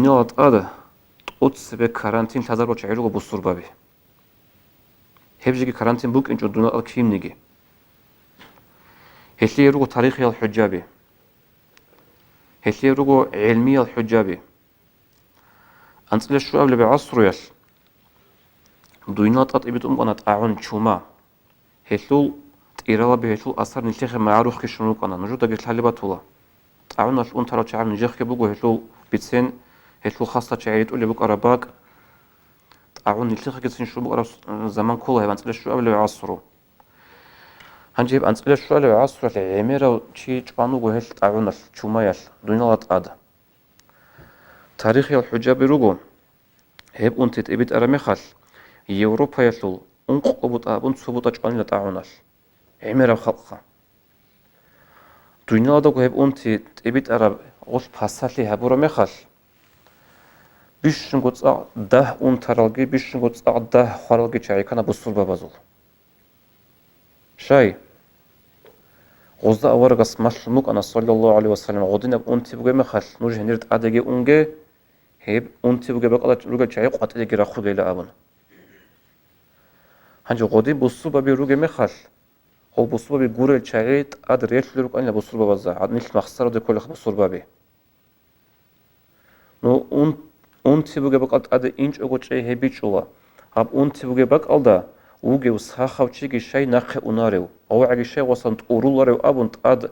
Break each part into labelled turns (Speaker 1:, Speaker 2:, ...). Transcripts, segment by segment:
Speaker 1: Dünyalat adı otse karantin tazar boç ayrugo busur babi. Hepjigi karantin buk inço dünyalat kimnigi. Hesli rugo tarihi al hujjabi. Hesli rugo ilmi al hujjabi. Antsile şu avle be asru yal. Dünyalat at ibit qanat aun chuma. Heslul irala be heslul asar niltexe ma'ruf ki şunu qana. Nuju da getalibatula. Aun al un tara çam nijekhe bugo heslul bitsen heslul khasta çayit ule buk arabak. Aun niltexe getsin şu buk arab zaman kola hevan antsile şu avle be asru. هنجيب أنسأل السؤال عصر العميرة شيء جانو وهل تعاون الشمايل دون لا تعاد تاريخ الحجاب رجو هب أنت تبيت أرمخال يوروبا يسول أنقبض أبون ثبوت جاني لتعاونش عميرة خلقها دون لا دو هب أنت تبيت أرب غش بحثلي هبورا مخال بيش نقول ده أنت رالجي بيش نقول ده خارجي شيء كنا بصور ببازول شاي غزة أورجس مسلمك أنا صلى الله عليه وسلم غدينا بأنتي بقى مخال نوجه نرد أدقي أنجي هيب أنتي بقى بقى رجع شيء قط أدقي رخو جيل أبون هنج غدي بصوا ببي رجع مخال هو بصوا ببي جورة شيء أدر يشلو رك أنا بصوا ببزع عاد مثل مخسر ده كل بصوا ببي نو أنتي بقى بقى أد إنج أقول شيء هبي شوا هب أنتي بقى بقى ألدا وجه وسخاخ وشيء شيء نخ وناريو أو عجي شيء وصلت أورولاريو أبون أد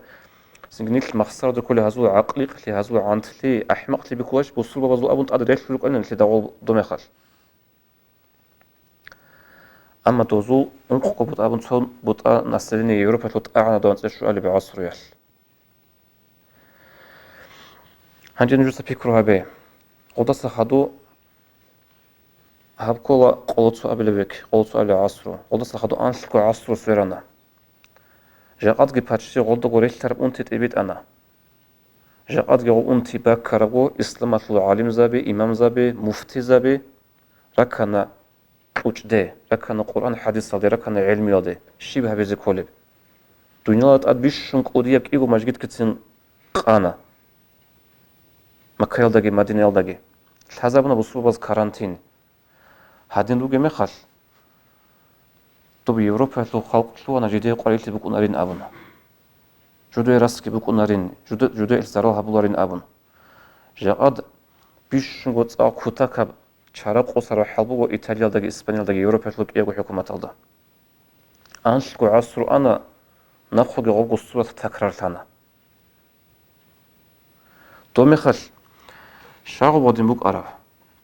Speaker 1: سنجنيك المخسر ده كل هزول عقلي اللي هزول عنت لي أحمق لي بكواش بوصل ببزول أبون أد ريش لك أنا اللي دعوة دمخل أما توزو أنقق بط أبون صون بط نسلني يوروبا تلت أعنا دون تشو اللي بعصر يال هنجي نجوز بيكرو هبي قدس خدو هب كولا قلتو قبل بك قلتو قبل عصرو قدس خدو أنشكو عصرو سيرنا جاقات جي باتشي غلطو غريش ترب أنت تبيت أنا جاقات جي أنت باكرغو إسلامات العالم زابي إمام زابي مفتي زابي ركنا وجده ركنا قرآن حديث صادي ركنا علمي لدي شبه بيزي كولب دنيا تقد بيشنك أوديك إيغو مجد كتسين قانا مكة يلدغي مدينة يلدغي الحزابنا بصوب باز كارانتين هادين روغي مخال طب يوروبا لو خلق لو أنا جدي قريل بكون أرين أبنا جدو راسكي بكون أرين جدو الزرال هبولارين أبن جاقاد بيشنغو تساق كوتاكا شارق قصر حلبو إيطاليا دغ إسبانيا دغ يوروبا لو إيغو حكومة الدا أنشكو عصر أنا نخوغي غوغو صورة تكرار تانا دوميخال شاغو بودين بوك أراب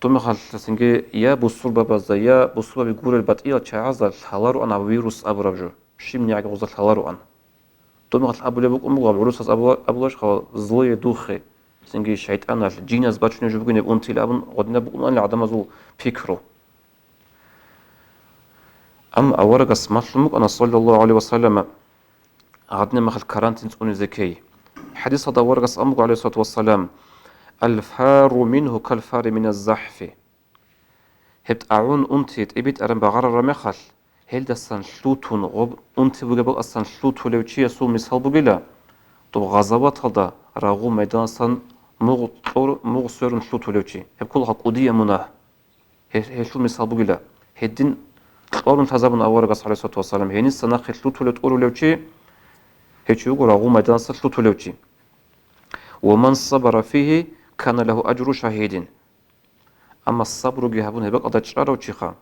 Speaker 1: دوميخال سنجي يا بوصول بابازا يا بوصول بيقول البطئية تشعازا الحلارو أنا فيروس أبرابجو شيم نياغي غوزا الحلارو أنا دوميخال أبو لبوك أمغو الفيروس أبولاش خوا زلوية دوخي سنجي شيطان الجيناز باتشني جوبغين يبونتي لابن غدنا بقول أنا عدم زو فكرو أم أورغس مسلمك أنا صلى الله عليه وسلم عدنا مخل كارانتين تقوني زكي حديث هذا ورغس أمغو عليه الصلاة والسلام الفار منه كالفار من الزحف هبت أعون أنتي تبيت أرم بغرر رمخل هل دستان شلوتون غب أنتي بغبق أستان شلوتو لو چي يسو مثال بغلا طب غزوات هذا راغو ميدان سان مغ سورن شلوتو لو چي هب كل حق قدية مناه هشو مثال بغلا هدين قولن تزابن أورغس عليه الصلاة والسلام هنين سناخ شلوتو لو تقولو لو چي هچو راغو ميدان سان شلوتو لو چي ومن صبر فيه كان له أجر شهيد أما الصبر جهبون هبق أدا تشرارو تشيخا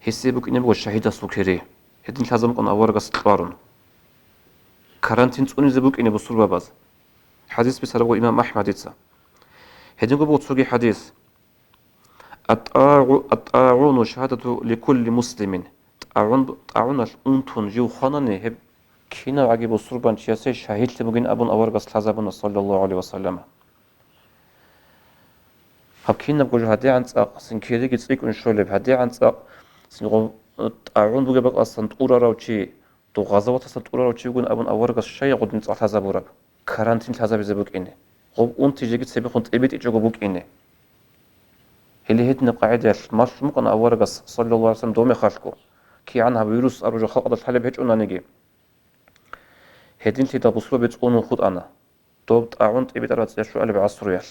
Speaker 1: هسيبك إنه بقى شهيد سكري هدين لازم كون أورغ استقارن كارانتين تقولي زبوك إنه بصور باباز حديث بسرعة إمام أحمد يتسا هدين قبو تسوقي حديث الطاعون شهادة لكل مسلم طاعون الأنتون جيو خانني هب كينا عجيب الصربان شياسي شهيد لبقين أبون أورغس لازبون صلى الله عليه وسلم هب كينا بقول هدي عن ساق سنكيري جتسيك ونشولب هدي عن ساق سنغو طاعون بقى بقى أصلا تقول راوشي تو غزوات أصلا تقول راوشي يقول أبون أورغس شيء قد نتساق لازبورب كارانتين لازب زبوك إني غب أنت جيت سبي خنت إبيت إجوا بوك إني اللي هدنا قاعدة مش ممكن أورغس صلى الله عليه وسلم دومي خالكو كي عنها فيروس أرجو خلق الحلب هيك أنا نجي هدين تدا بصلو بيتقونو خود أنا دوب تعاونت إبيت أرات يشو قلب عصر يال